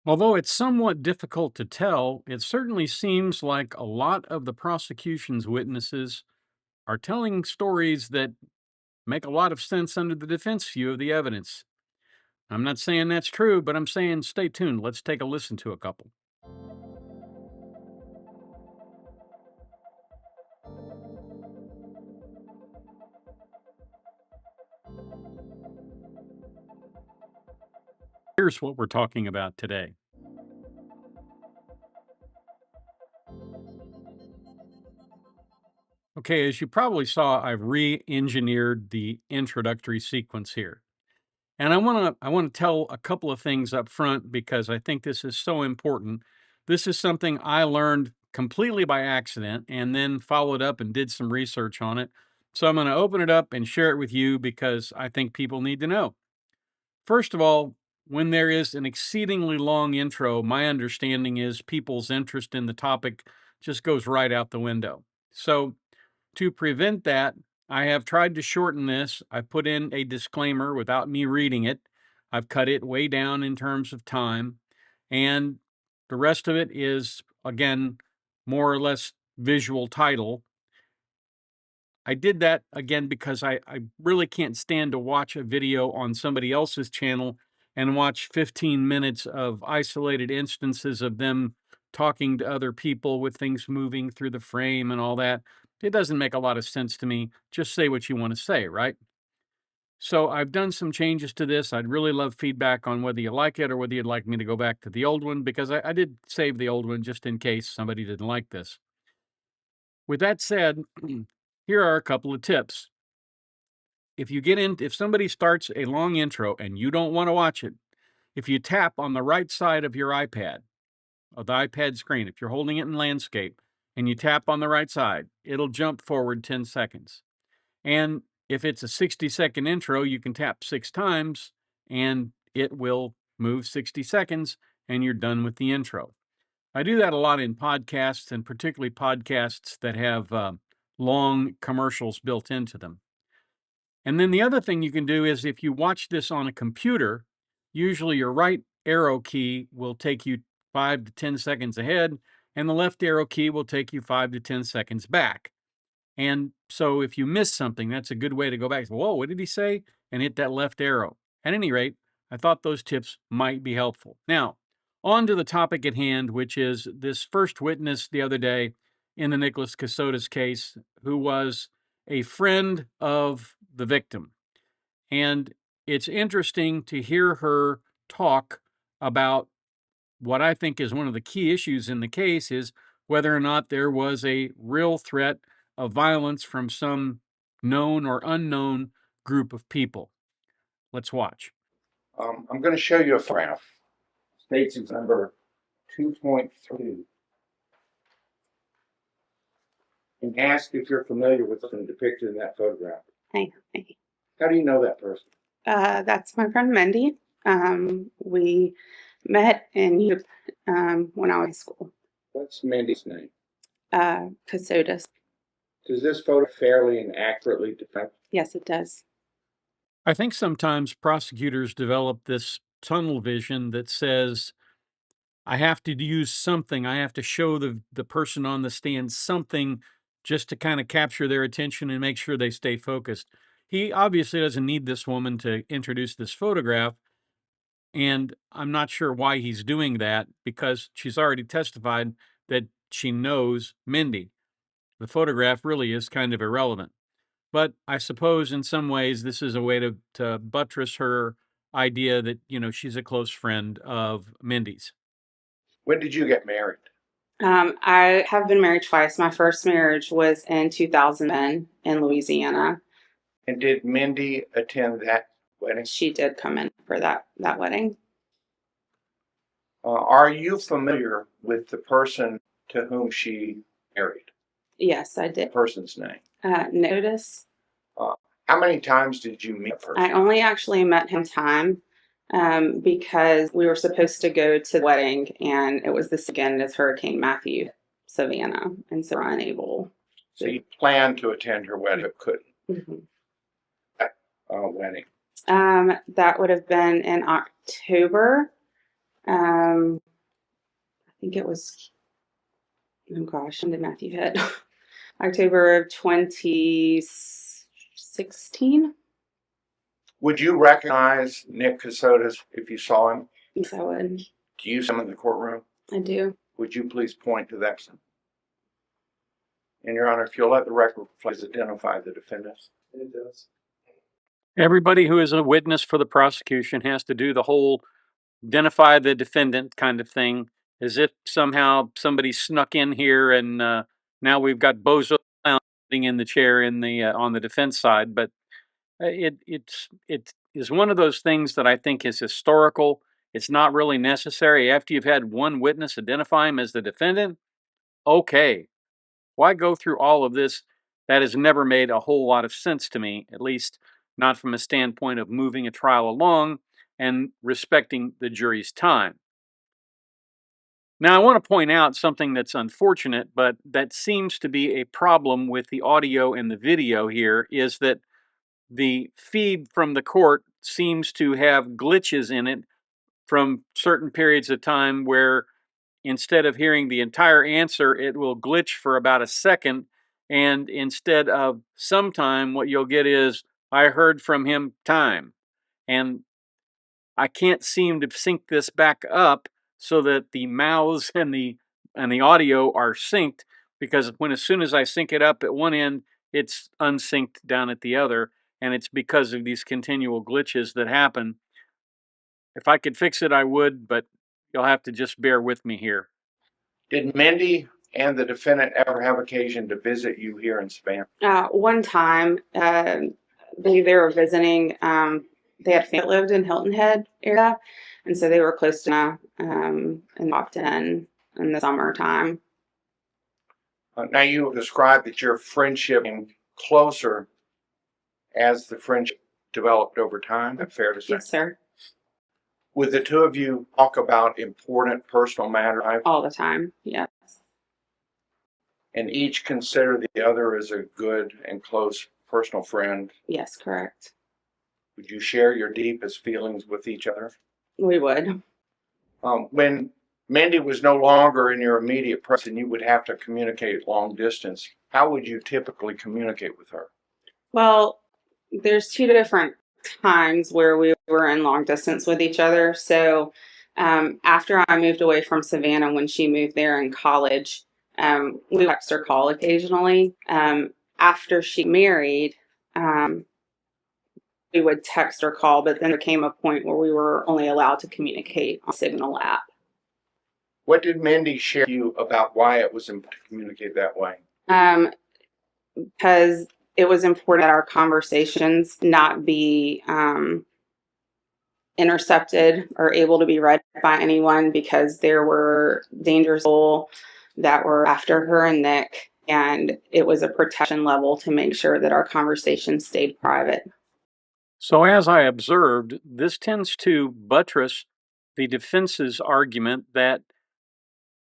Although it's somewhat difficult to tell, it certainly seems like a lot of the prosecution's witnesses are telling stories that make a lot of sense under the defense view of the evidence. I'm not saying that's true, but I'm saying stay tuned. Let's take a listen to a couple. Here's what we're talking about today. Okay, as you probably saw, I've re-engineered the introductory sequence here. And I want to tell a couple of things up front because I think this is so important. This is something I learned completely by accident and then followed up and did some research on it. So I'm going to open it up and share it with you because I think people need to know. First of all, when there is an exceedingly long intro, my understanding is people's interest in the topic just goes right out the window. So to prevent that, I have tried to shorten this. I put in a disclaimer without me reading it. I've cut it way down in terms of time. And the rest of it is, again, more or less visual title. I did that again because I really can't stand to watch a video on somebody else's channel and watch 15 minutes of isolated instances of them talking to other people with things moving through the frame and all that. It doesn't make a lot of sense to me. Just say what you want to say, right? So I've done some changes to this. I'd really love feedback on whether you like it or whether you'd like me to go back to the old one because I did save the old one just in case somebody didn't like this. With that said, here are a couple of tips. If somebody starts a long intro and you don't want to watch it, if you tap on the right side of your iPad, of the iPad screen, if you're holding it in landscape and you tap on the right side, it'll jump forward 10 seconds. And if it's a 60-second intro, you can tap 6 times and it will move 60 seconds and you're done with the intro. I do that a lot in podcasts and particularly podcasts that have long commercials built into them. And then the other thing you can do is if you watch this on a computer, usually your right arrow key will take you 5 to 10 seconds ahead, and the left arrow key will take you 5 to 10 seconds back. And so if you miss something, that's a good way to go back. Whoa, what did he say? And hit that left arrow. At any rate, I thought those tips might be helpful. Now, on to the topic at hand, which is this first witness the other day in the Mindy Kasota's case, who was a friend of the victim. And it's interesting to hear her talk about what I think is one of the key issues in the case is whether or not there was a real threat of violence from some known or unknown group of people. Let's watch. I'm going to show you a photograph. States number 2.2. And ask if you're familiar with something depicted in that photograph. Hi. How do you know that person? That's my friend Mindy. We met in youth when I was in school. What's Mindy's name? Kasota. Does this photo fairly and accurately depict? Yes, it does. I think sometimes prosecutors develop this tunnel vision that says, I have to use something, I have to show the person on the stand something just to kind of capture their attention and make sure they stay focused. He obviously doesn't need this woman to introduce this photograph. And I'm not sure why he's doing that because she's already testified that she knows Mindy. The photograph really is kind of irrelevant. But I suppose in some ways this is a way to buttress her idea that, she's a close friend of Mindy's. When did you get married? I have been married twice. My first marriage was in 2010 in Louisiana. And did Mindy attend that wedding? She did come in for that wedding. Are you familiar with the person to whom she married? Yes, I The did. person's name. Notice. How many times did you meet the person? I only actually met him time because we were supposed to go to the wedding, and it was this weekend as Hurricane Matthew, Savannah, and so we're unable. So you planned to attend her wedding, but couldn't. Mm-hmm. Wedding. That would have been in October. think it was, oh gosh, when did Matthew hit? October of 2016. Would you recognize Nick Kasota if you saw him? Yes, I would. Do you see him in the courtroom? I do. Would you please point to that? And Your Honor, if you'll let the record please identify the defendants. It does. Everybody who is a witness for the prosecution has to do the whole identify the defendant kind of thing, as if somehow somebody snuck in here and now we've got Bozo sitting in the chair in the on the defense side. But it is one of those things that I think is historical. It's not really necessary after you've had one witness identify him as the defendant. Okay, why go through all of this? That has never made a whole lot of sense to me, at least not from a standpoint of moving a trial along and respecting the jury's time. Now, I want to point out something that's unfortunate, but that seems to be a problem with the audio and the video here, is that the feed from the court seems to have glitches in it from certain periods of time where instead of hearing the entire answer, it will glitch for about a second. And instead of sometime, what you'll get is, I heard from him time. And I can't seem to sync this back up so that the mouths and the audio are synced, because as soon as I sync it up at one end, it's unsynced down at the other, and it's because of these continual glitches that happen. If I could fix it, I would, but you'll have to just bear with me here. Did Mindy and the defendant ever have occasion to visit you here in Savannah? One time, I believe they were visiting. They had family that lived in Hilton Head area, and so they were close to and popped in the summertime. Now you described that your friendship became closer as the friendship developed over time. Is that fair to say? Yes, sir. Would the two of you talk about important personal matters? All the time. Yes. And each consider the other as a good and close personal friend? Yes, correct. Would you share your deepest feelings with each other? We would. When Mindy was no longer in your immediate presence and you would have to communicate long distance, how would you typically communicate with her? Well, there's two different times where we were in long distance with each other. So after I moved away from Savannah, when she moved there in college, we text or call occasionally. After she married, we would text or call, but then there came a point where we were only allowed to communicate on Signal app. What did Mindy share with you about why it was important to communicate that way? Because it was important that our conversations not be intercepted or able to be read by anyone, because there were dangerous people that were after her and Nick, and it was a protection level to make sure that our conversations stayed private. So as I observed, this tends to buttress the defense's argument that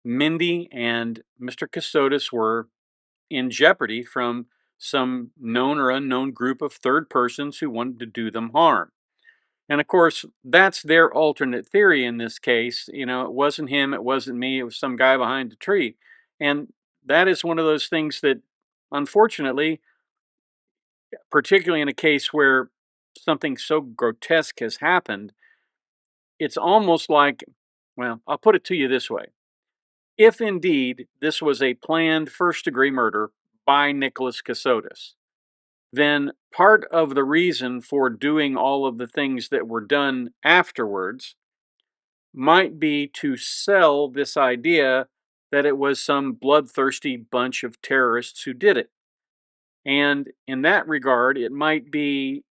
Mindy and Mr. Kasota were in jeopardy from some known or unknown group of third persons who wanted to do them harm. And of course, that's their alternate theory in this case. You know, it wasn't him, it wasn't me, it was some guy behind a tree. And that is one of those things that, unfortunately, particularly in a case where something so grotesque has happened, it's almost like, well, I'll put it to you this way. If indeed this was a planned first-degree murder by Nicholas Kasota, then part of the reason for doing all of the things that were done afterwards might be to sell this idea that it was some bloodthirsty bunch of terrorists who did it. And in that regard, it might be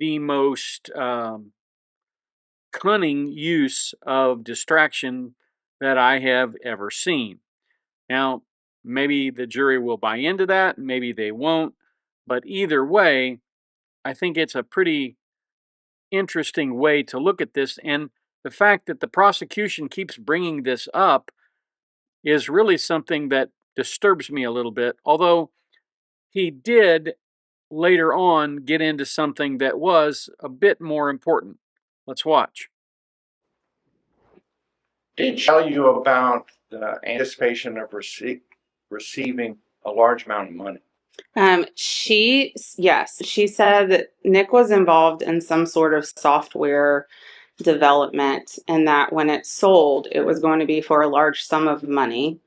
the most cunning use of distraction that I have ever seen. Now, maybe the jury will buy into that, maybe they won't, but either way, I think it's a pretty interesting way to look at this, and the fact that the prosecution keeps bringing this up is really something that disturbs me a little bit, although he did later on get into something that was a bit more important. Let's watch. Did she tell you about the anticipation of receiving a large amount of money? Yes, she said that Nick was involved in some sort of software development and that when it sold, it was going to be for a large sum of money.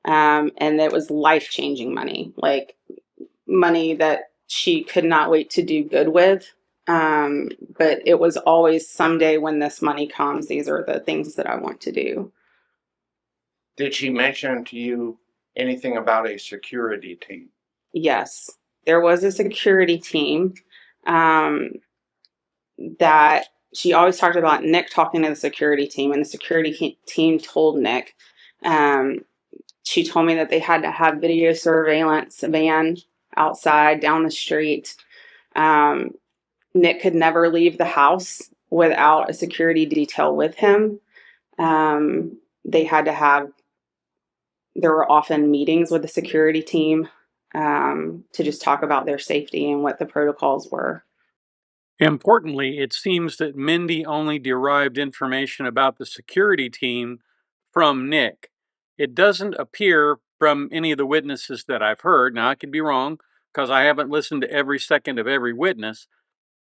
And it was life-changing money, like money that she could not wait to do good with. But it was always someday when this money comes, these are the things that I want to do. Did she mention to you anything about a security team? Yes, there was a security team that she always talked about Nick talking to the security team, and the security team told Nick. She told me that they had to have video surveillance van outside down the street. Nick could never leave the house without a security detail with him. They had to have, there were often meetings with the security team to just talk about their safety and what the protocols were. Importantly, it seems that Mindy only derived information about the security team from Nick. It doesn't appear from any of the witnesses that I've heard. Now, I could be wrong because I haven't listened to every second of every witness,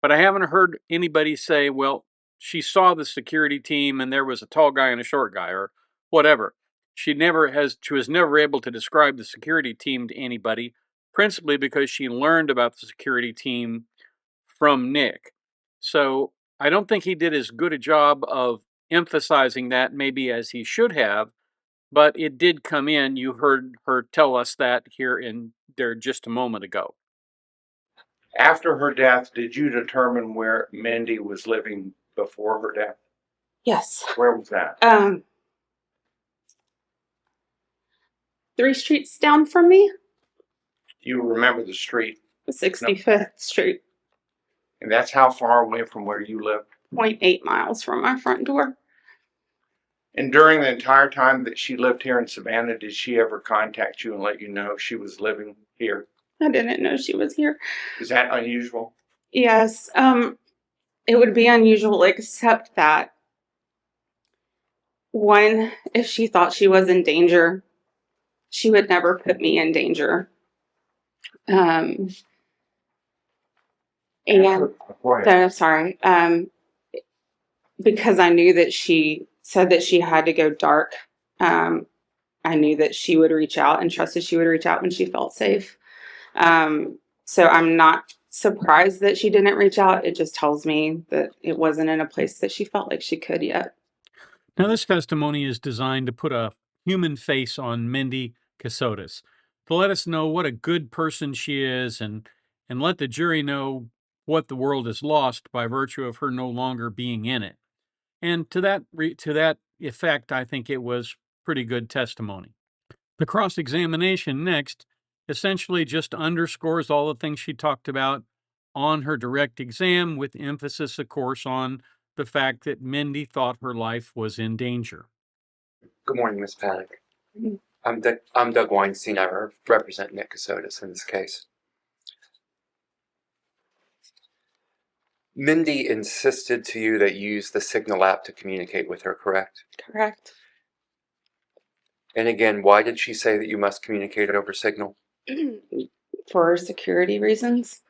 but I haven't heard anybody say, well, she saw the security team and there was a tall guy and a short guy or whatever. She was never able to describe the security team to anybody, principally because she learned about the security team from Nick. So I don't think he did as good a job of emphasizing that maybe as he should have, but it did come in. You heard her tell us that here in there just a moment ago. After her death, did you determine where Mindy was living before her death? Yes. Where was that? 3 streets down from me. Do you remember the street? 65th Street. And that's how far away from where you lived? 0.8 miles from my front door. And during the entire time that she lived here in Savannah, did she ever contact you and let you know she was living here? I didn't know she was here. Is that unusual? Yes. It would be unusual, except that one, if she thought she was in danger, she would never put me in danger. And sorry. Because I knew that she said that she had to go dark. I knew that she would reach out and trusted she would reach out when she felt safe. So I'm not surprised that she didn't reach out. It just tells me that it wasn't in a place that she felt like she could yet. Now, this testimony is designed to put a human face on Mindy Kasota, to let us know what a good person she is and let the jury know what the world has lost by virtue of her no longer being in it. And to that effect, I think it was pretty good testimony. The cross-examination next essentially just underscores all the things she talked about on her direct exam, with emphasis, of course, on the fact that Mindy thought her life was in danger. Good morning, Ms. Paddock. I'm Doug Weinstein. I represent Nick Kasota in this case. Mindy insisted to you that you use the Signal app to communicate with her, correct? Correct. And again, why did she say that you must communicate over Signal? For security reasons.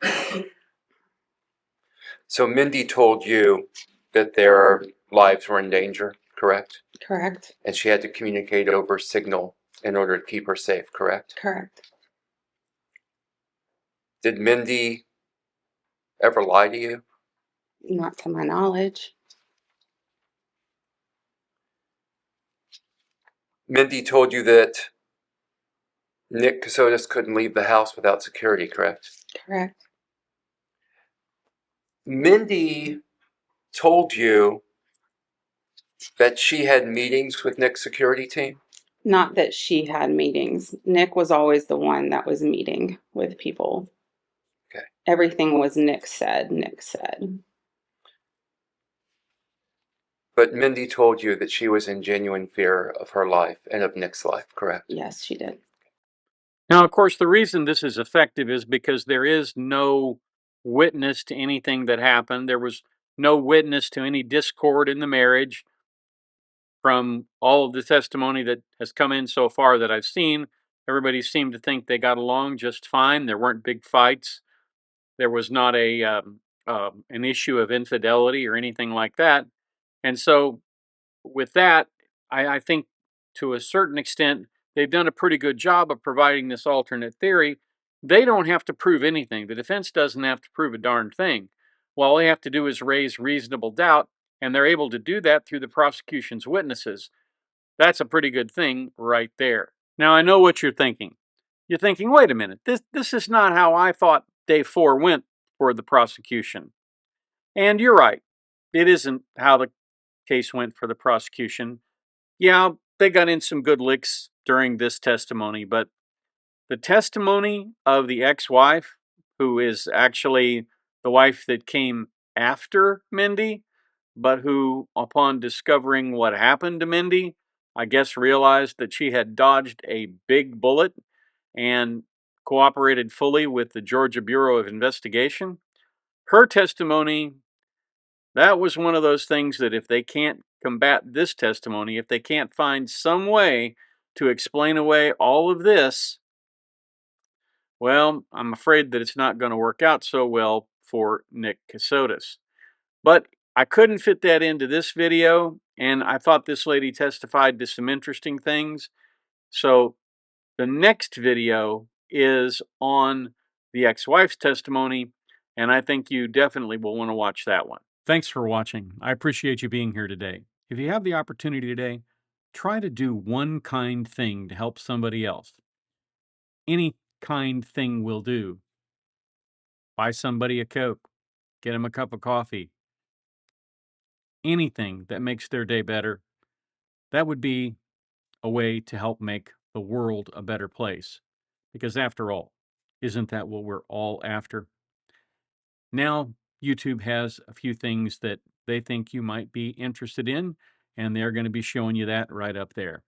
So Mindy told you that their lives were in danger, correct? Correct. And she had to communicate over Signal in order to keep her safe, correct? Correct. Did Mindy ever lie to you? Not to my knowledge. Mindy told you that Nick Kasota couldn't leave the house without security, correct? Correct. Mindy told you that she had meetings with Nick's security team? Not that she had meetings. Nick was always the one that was meeting with people. Okay. Everything was Nick said. But Mindy told you that she was in genuine fear of her life and of Nick's life, correct? Yes, she did. Now, of course, the reason this is effective is because there is no witness to anything that happened. There was no witness to any discord in the marriage from all of the testimony that has come in so far that I've seen, everybody seemed to think they got along just fine. There weren't big fights. There was not an issue of infidelity or anything like that. And so, with that, I think to a certain extent, they've done a pretty good job of providing this alternate theory. They don't have to prove anything. The defense doesn't have to prove a darn thing. Well, all they have to do is raise reasonable doubt, and they're able to do that through the prosecution's witnesses. That's a pretty good thing right there. Now, I know what you're thinking. You're thinking, wait a minute, this is not how I thought day 4 went for the prosecution. And you're right. It isn't how the case went for the prosecution. Yeah, they got in some good licks during this testimony, but the testimony of the ex-wife, who is actually the wife that came after Mindy, but who, upon discovering what happened to Mindy, I guess realized that she had dodged a big bullet and cooperated fully with the Georgia Bureau of Investigation. Her testimony, that was one of those things that if they can't combat this testimony, if they can't find some way to explain away all of this, well, I'm afraid that it's not going to work out so well for Nick Kasotas. But I couldn't fit that into this video, and I thought this lady testified to some interesting things. So the next video is on the ex-wife's testimony, and I think you definitely will want to watch that one. Thanks for watching. I appreciate you being here today. If you have the opportunity today, try to do one kind thing to help somebody else. Any kind thing will do. Buy somebody a Coke, get them a cup of coffee, anything that makes their day better. That would be a way to help make the world a better place. Because after all, isn't that what we're all after? Now, YouTube has a few things that they think you might be interested in, and they're going to be showing you that right up there.